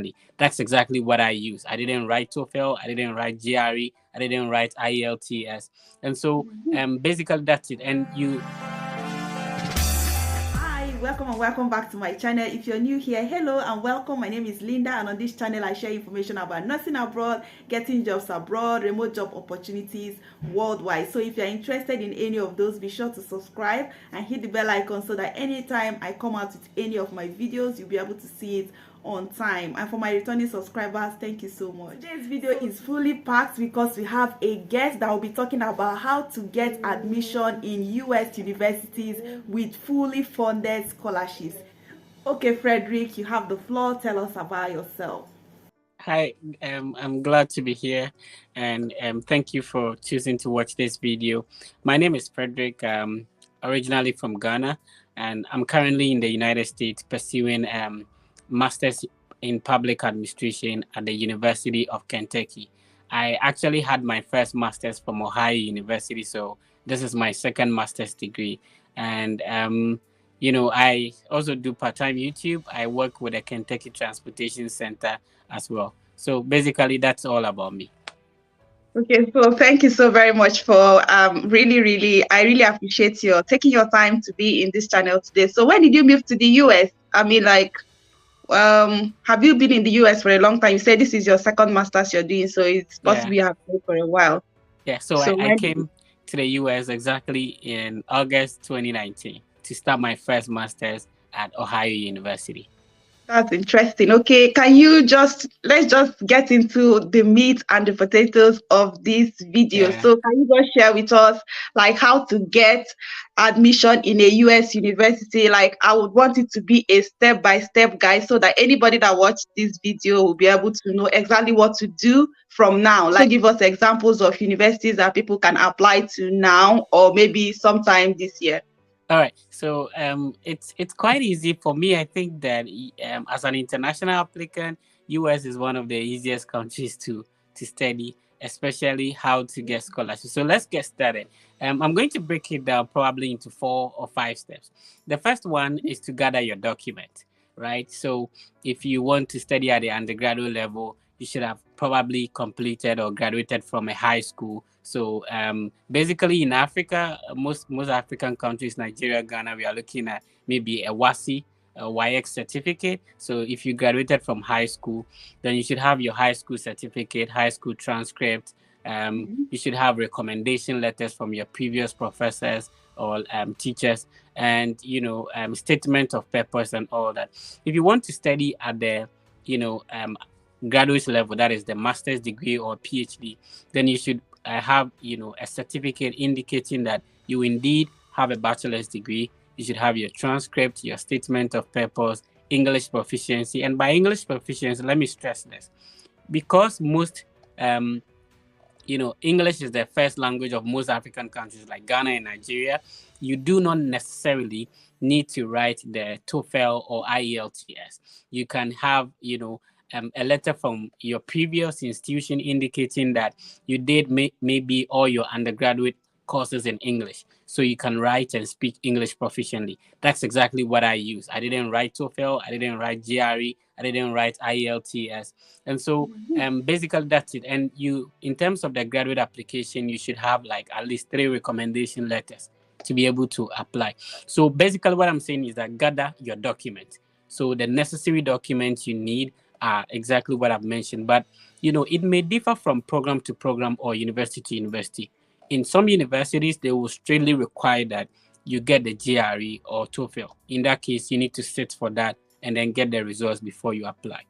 proficiently. That's exactly what I use. I didn't write TOEFL, I didn't write GRE, I didn't write IELTS. And so basically that's it. And you Hi, welcome and welcome back to my channel. If you're new here, hello and welcome. My name is Linda, and on this channel I share information about nursing abroad, getting jobs abroad, remote job opportunities worldwide. So if you're interested in any of those, be sure to subscribe and hit the bell icon so that anytime I come out with any of my videos, you'll be able to see it on time. And for my returning subscribers, thank you so much. Today's video is fully packed because we have a guest that will be talking about how to get admission in US universities with fully funded scholarships. Okay, Fredrick, you have the floor. Tell us about yourself. Hi, I'm glad to be here, and thank you for choosing to watch this video. My name is Fredrick, originally from Ghana, and I'm currently in the United States pursuing Masters in Public Administration at the University of Kentucky. I actually had my first Masters from Ohio University, so this is my second Master's degree. And I also do part-time YouTube. I work with the Kentucky Transportation Center as well. So basically, that's all about me. Okay, so thank you so very much for I really appreciate your taking your time to be in this channel today. So when did you move to the US? I mean, like, have you been in the US for a long time? You said this is your second master's you're doing, so it's Yeah, possible you have been for a while. yeah. So So I when did came to the US exactly in August 2019 to start my first master's at Ohio University. That's interesting. Okay, let's just get into the meat and the potatoes of this video. Yeah. So can you just share with us like how to get admission in a US university? Like I would want it to be a step-by-step guide so that anybody that watched this video will be able to know exactly what to do from now. Like give us examples of universities that people can apply to now or maybe sometime this year. All right. So it's quite easy for me. I think that as an international applicant, US is one of the easiest countries to study, especially how to get scholarships. So let's get started. I'm going to break it down probably into 4 or 5 steps. The first one is to gather your document, right? So if you want to study at the undergraduate level, you should have probably completed or graduated from a high school. So basically in Africa, most African countries, Nigeria, Ghana, we are looking at maybe a WASI, a YX certificate. So if you graduated from high school, then you should have your high school certificate, high school transcript. You should have recommendation letters from your previous professors or teachers, and statement of purpose and all that. If you want to study at the graduate level, that is the master's degree or PhD, then you should have a certificate indicating that you indeed have a bachelor's degree. You should have your transcript, your statement of purpose, English proficiency. And by English proficiency, let me stress this, because most English is the first language of most African countries like Ghana and Nigeria. You do not necessarily need to write the TOEFL or IELTS. You can have, a letter from your previous institution indicating that you did maybe all your undergraduate courses in English, so you can write and speak English proficiently. That's exactly what I use. I didn't write TOEFL, I didn't write GRE, I didn't write IELTS, and so basically that's it. And in terms of the graduate application, you should have like at least 3 recommendation letters to be able to apply. So basically what I'm saying is that gather your document. So the necessary documents you need are exactly what I've mentioned, but it may differ from program to program or university to university. In some universities, they will strictly require that you get the GRE or TOEFL. In that case, you need to sit for that and then get the results before you apply.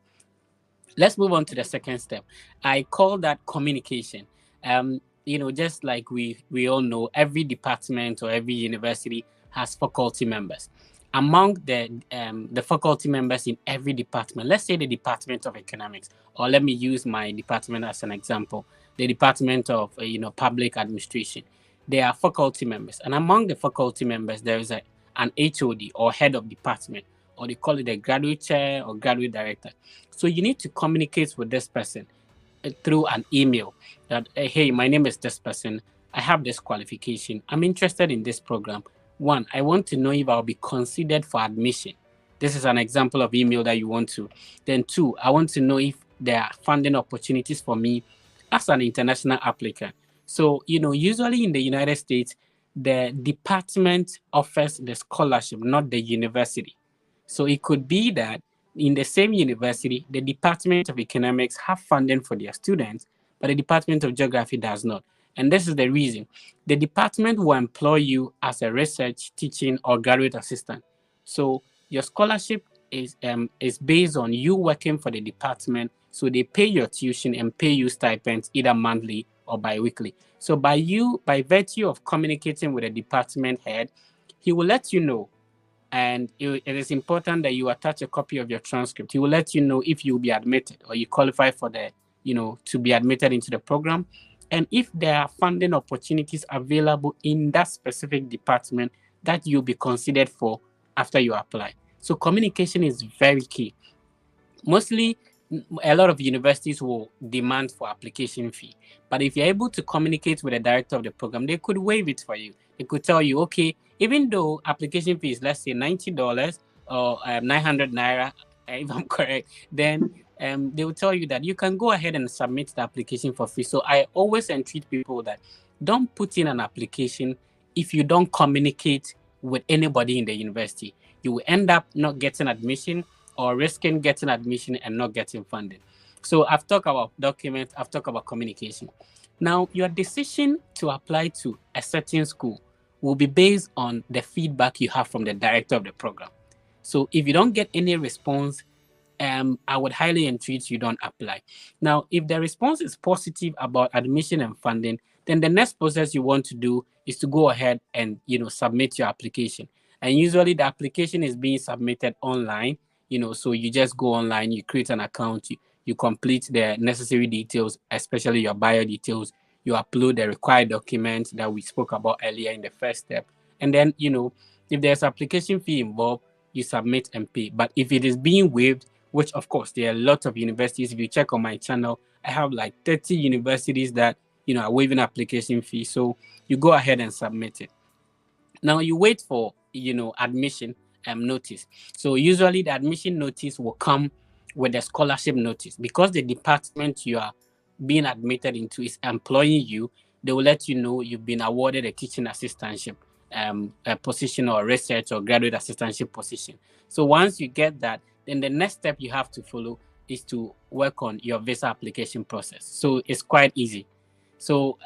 Let's move on to the second step. I call that communication. Just like we all know, every department or every university has faculty members. Among the faculty members in every department, let's say the Department of Economics, or let me use my department as an example, the Department of Public Administration. There are faculty members, and among the faculty members, there is an HOD or head of department, or they call it a graduate chair or graduate director. So you need to communicate with this person through an email that, hey, my name is this person. I have this qualification. I'm interested in this program. One, I want to know if I'll be considered for admission. This is an example of email that you want to. Then two, I want to know if there are funding opportunities for me as an international applicant. So, usually in the United States, the department offers the scholarship, not the university. So it could be that in the same university, the Department of Economics have funding for their students, but the Department of Geography does not. And this is the reason. The department will employ you as a research, teaching, or graduate assistant. So your scholarship is based on you working for the department. So they pay your tuition and pay you stipends either monthly or bi-weekly. So by virtue of communicating with the department head, he will let you know, and it is important that you attach a copy of your transcript. He will let you know if you'll be admitted or you qualify for to be admitted into the program, and if there are funding opportunities available in that specific department that you'll be considered for after you apply. So communication is very key. Mostly, a lot of universities will demand for application fee, but if you're able to communicate with the director of the program, they could waive it for you. They could tell you, okay, even though application fee is, let's say, $90 or 900 naira, if I'm correct, then they will tell you that you can go ahead and submit the application for free. So I always entreat people that don't put in an application if you don't communicate with anybody in the university. You will end up not getting admission or risking getting admission and not getting funding. So I've talked about documents, I've talked about communication. Now, your decision to apply to a certain school will be based on the feedback you have from the director of the program. So if you don't get any response, I would highly entreat you don't apply. Now, if the response is positive about admission and funding, then the next process you want to do is to go ahead and submit your application. And usually the application is being submitted online. So you just go online, you create an account, you complete the necessary details, especially your bio details. You upload the required documents that we spoke about earlier in the first step. And then, if there's application fee involved, you submit and pay. But if it is being waived, which of course there are a lot of universities, if you check on my channel, I have like 30 universities that are waiving application fee. So you go ahead and submit it. Now you wait for admission notice. So usually the admission notice will come with the scholarship notice, because the department you are being admitted into is employing you. They will let you know you've been awarded a teaching assistantship a position, or research or graduate assistantship position. So once you get that, then the next step you have to follow is to work on your visa application process. So it's quite easy. So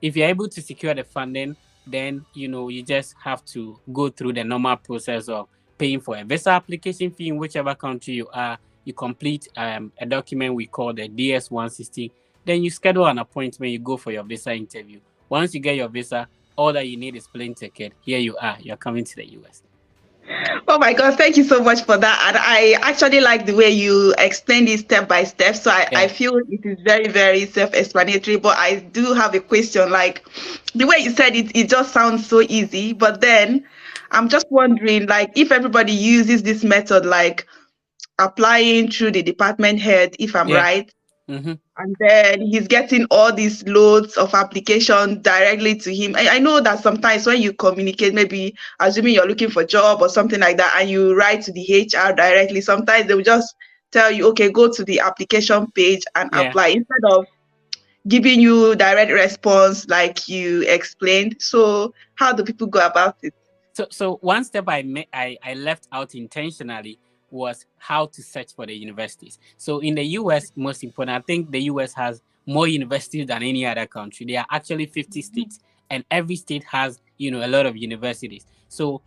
if you're able to secure the funding, then you just have to go through the normal process of paying for a visa application fee in whichever country you are. You complete a document we call the DS-160. Then you schedule an appointment. You go for your visa interview. Once you get your visa, all that you need is plane ticket. Here you are. You're coming to the US. Oh my God, thank you so much for that. And I actually like the way you explain this step by step. So I feel it is very, very self-explanatory. But I do have a question. Like, the way you said it, it just sounds so easy. But then I'm just wondering, like, if everybody uses this method, like applying through the department head, if I'm right, and then he's getting all these loads of applications directly to him. I know that sometimes when you communicate, maybe assuming you're looking for a job or something like that, and you write to the HR directly, sometimes they will just tell you, okay, go to the application page and apply, instead of giving you direct response like you explained. So how do people go about it? So one step I left out intentionally was how to search for the universities. So in the US, most important, I think the US has more universities than any other country. There are actually 50 states, and every state has a lot of universities. So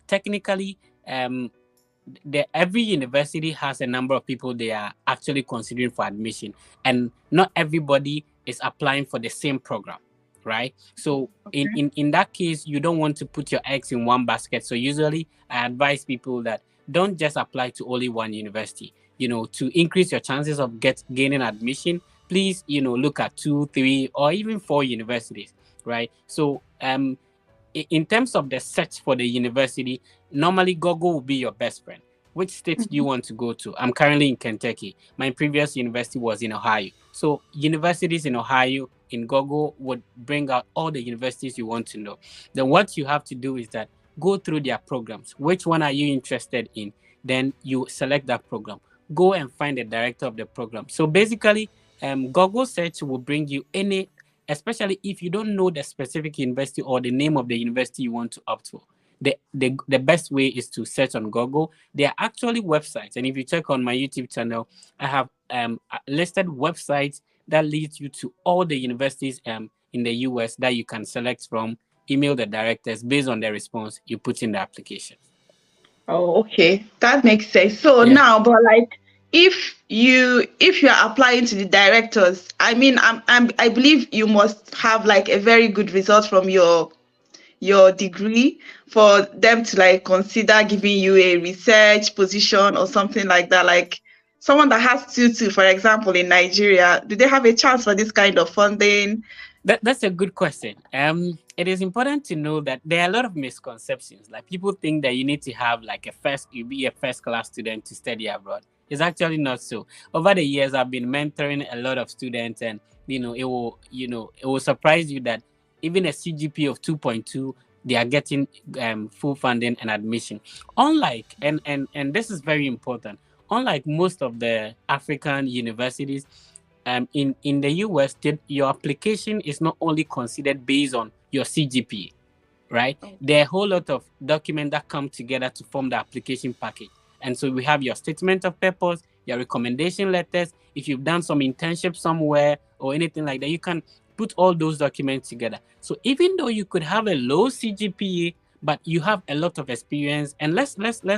technically, every university has a number of people they are actually considering for admission, and not everybody is applying for the same program, right? So in that case, you don't want to put your eggs in one basket. So usually I advise people that don't just apply to only one university. To increase your chances of gaining admission, please look at 2, 3, or even 4 universities, right? So in terms of the search for the university, normally Google will be your best friend. Which state do you want to go to? I'm currently in Kentucky. My previous university was in Ohio. So universities in Ohio, in Google, would bring out all the universities you want to know. Then what you have to do is that go through their programs. Which one are you interested in? Then you select that program. Go and find the director of the program. So basically, Google search will bring you any, especially if you don't know the specific university or the name of the university you want to opt for. The best way is to search on Google. There are actually websites, and if you check on my YouTube channel, I have listed websites that leads you to all the universities in the US that you can select from, email the directors based on their response, you put in the application. Oh, okay. That makes sense. So Yeah. now, but like if you are applying to the directors, I mean, I believe you must have like a very good result from your degree for them to like consider giving you a research position or something like that. Like someone that has 2-2, for example, in Nigeria, do they have a chance for this kind of funding? That's a good question. It is important to know that there are a lot of misconceptions. Like people think that you need to have like you be a first class student to study abroad. It's actually not so. Over the years, I've been mentoring a lot of students, and it will surprise you that even a CGP of 2.2, they are getting full funding and admission. Unlike and this is very important. Unlike most of the African universities, in the US, your application is not only considered based on your CGPA, right? There are a whole lot of documents that come together to form the application package. And so we have your statement of purpose, your recommendation letters. If you've done some internship somewhere or anything like that, you can put all those documents together. So even though you could have a low CGPA, but you have a lot of experience, and let's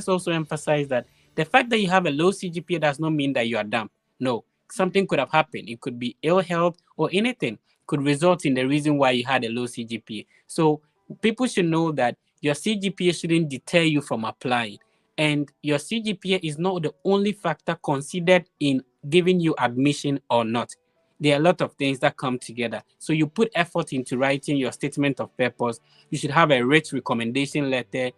also emphasize that the fact that you have a low CGPA does not mean that you are dumb. No, something could have happened. It could be ill health or anything could result in the reason why you had a low CGPA. So people should know that your CGPA shouldn't deter you from applying. And your CGPA is not the only factor considered in giving you admission or not. There are a lot of things that come together. So you put effort into writing your statement of purpose. You should have a rich recommendation letter,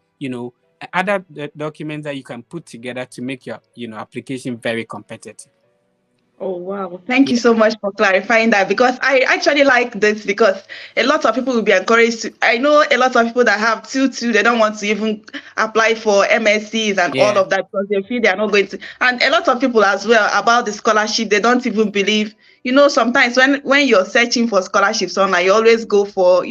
other documents that you can put together to make your application very competitive. Oh wow. Thank you Yeah. so much for clarifying that, because I actually like this, because a lot of people will be encouraged to, I know a lot of people that have 2-2, they don't want to even apply for MSCs and all Yeah. of that because they feel they are not going to. And a lot of people as well about the scholarship, they don't even believe, sometimes when you're searching for scholarships online, you always go for,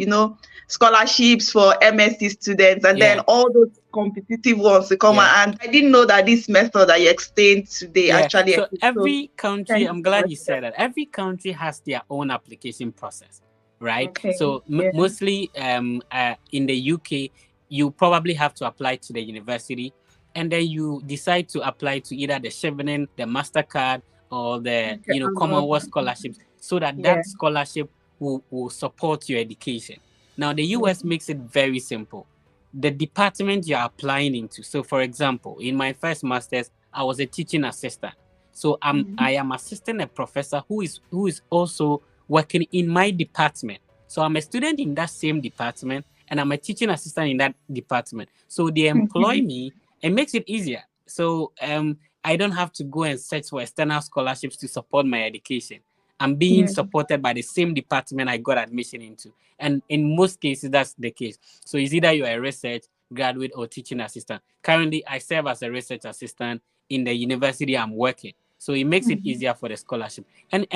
scholarships for MSc students, and then Yeah. all those competitive ones to come Yeah. out. And I didn't know that this method that you explained today Yeah. actually So exists. So every country, thank you I'm so glad much you for that. said that. Every country has their own application process, right? Okay. So Yeah. mostly in the UK, you probably have to apply to the university, and then you decide to apply to either the Chevening, the Mastercard, or the Okay. Commonwealth scholarships, so that Yeah. that scholarship will support your education. Now the US Mhm. makes it very simple. The department you're applying into. So, for example, in my first master's, I was a teaching assistant. So I am assisting a professor who is also working in my department. So I'm a student in that same department, and I'm a teaching assistant in that department. So they employ Mhm. me. It makes it easier. So I don't have to go and search for external scholarships to support my education. I'm being Yeah. supported by the same department I got admission into. And in most cases, that's the case. So it's either you're a research graduate or teaching assistant. Currently, I serve as a research assistant in the university I'm working. So it makes it Mhm. easier for the scholarship. And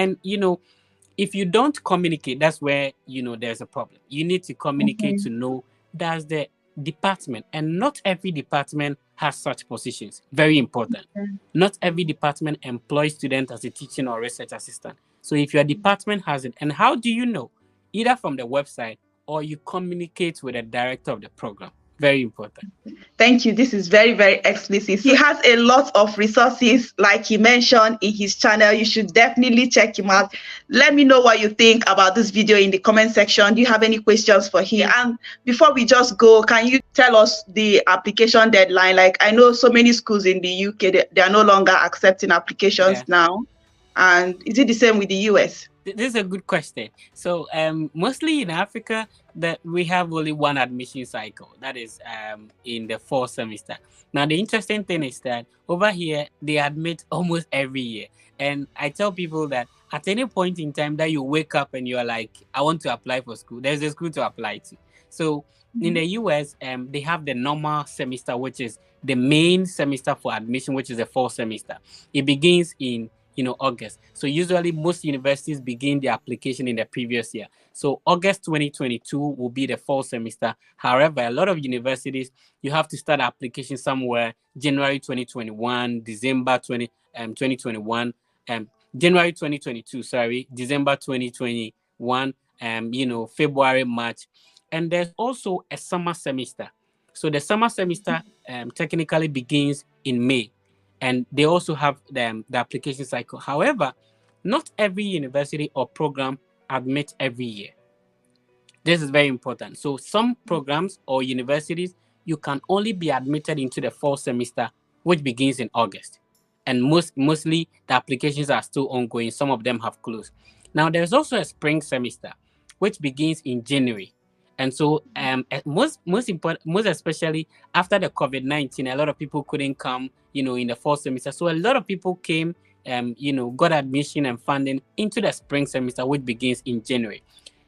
if you don't communicate, that's where there's a problem. You need to communicate Mhm. to know that's the department, and not every department has such positions. Very important. Not every department employs students as a teaching or research assistant. So if your department has it, and how do you know? Either from the website or you communicate with the director of the program. Very important. Thank you. This is very, very explicit. He has a lot of resources, like he mentioned in his channel. You should definitely check him out. Let me know what you think about this video in the comment section. Do you have any questions for him? And before we just go, can you tell us the application deadline? Like, I know so many schools in the UK, they are no longer accepting applications Yeah. now. And is it the same with the US? This is a good question. So mostly in Africa, that we have only one admission cycle. That is in the fall semester. Now the interesting thing is that over here they admit almost every year. And I tell people that at any point in time that you wake up and you're like, I want to apply for school, there's a school to apply to. So in the US, they have the normal semester, which is the main semester for admission, which is the fall semester. It begins in August. So usually most universities begin the application in the previous year. So August 2022 will be the fall semester. However, a lot of universities, you have to start application somewhere January 2021, December 2021, January 2022, sorry, December 2021, February, March. And there's also a summer semester. So the summer semester technically begins in May, and they also have the application cycle. However, not every university or program admit every year. This is very important. So some programs or universities, you can only be admitted into the fall semester, which begins in August. And mostly the applications are still ongoing. Some of them have closed. Now there's also a spring semester, which begins in January. And so most important, most especially after the COVID-19, a lot of people couldn't come, in the fall semester. So a lot of people came, got admission and funding into the spring semester, which begins in January.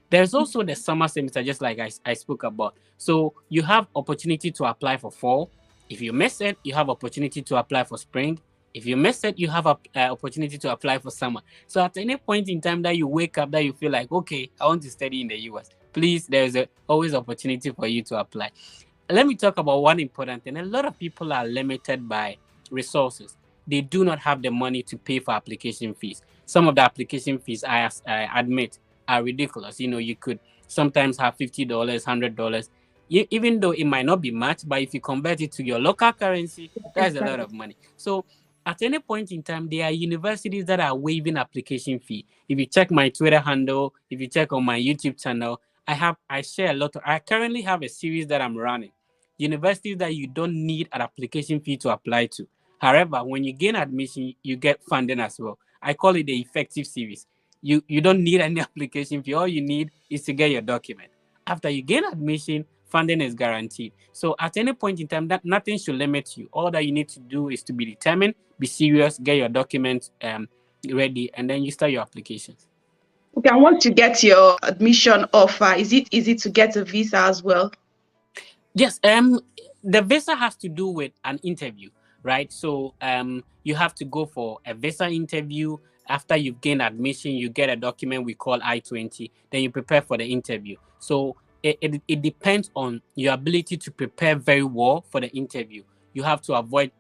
There's also the summer semester, just like I spoke about. So you have opportunity to apply for fall. If you miss it, you have opportunity to apply for spring. If you miss it, you have a opportunity to apply for summer. So at any point in time that you wake up, that you feel like, okay, I want to study in the US, please, there's always opportunity for you to apply. Let me talk about one important thing. A lot of people are limited by resources. They do not have the money to pay for application fees. Some of the application fees, I admit, are ridiculous. You could sometimes have $50, $100, even though it might not be much, but if you convert it to your local currency, that's a lot of money. So at any point in time, there are universities that are waiving application fee. If you check my Twitter handle, if you check on my YouTube channel, I share a lot I currently have a series that I'm running. Universities that you don't need an application fee to apply to. However, when you gain admission, you get funding as well. I call it the effective series. You don't need any application fee. All you need is to get your document. After you gain admission, funding is guaranteed. So at any point in time, that nothing should limit you. All that you need to do is to be determined, be serious, get your documents ready, and then you start your applications. Okay, and once you get your admission offer, is it easy to get a visa as well? Yes, the visa has to do with an interview, right? So you have to go for a visa interview. After you've gained admission, you get a document we call I-20. Then you prepare for the interview. So it depends on your ability to prepare very well for the interview. You have to avoid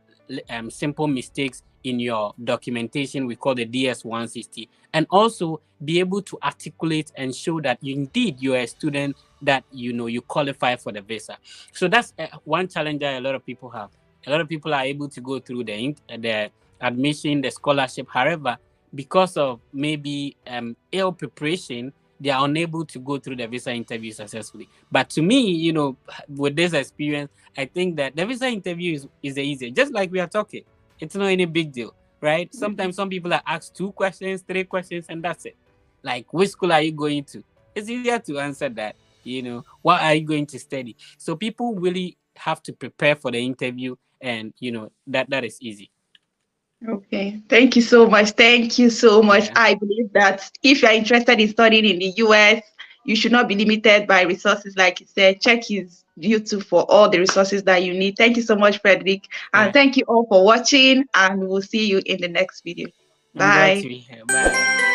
simple mistakes in your documentation. We call the DS-160, and also be able to articulate and show that indeed you're a student, that you qualify for the visa. So that's one challenge that a lot of people have. A lot of people are able to go through the admission, the scholarship. However, because of maybe ill preparation, they are unable to go through the visa interview successfully. But to me, with this experience, I think that the visa interview is the easier. Just like we are talking, it's not any big deal, right? Sometimes some people are asked 2 questions, 3 questions, and that's it. Like, which school are you going to? It's easier to answer that. What are you going to study? So people really have to prepare for the interview, and that is easy. Okay, thank you so much. Thank you so much. Yeah. I believe that if you're interested in studying in the US, you should not be limited by resources. Like you said, check his YouTube for all the resources that you need. Thank you so much, Fredrick. And Yeah. thank you all for watching, and we'll see you in the next video. I'm glad to Bye. be here. Bye.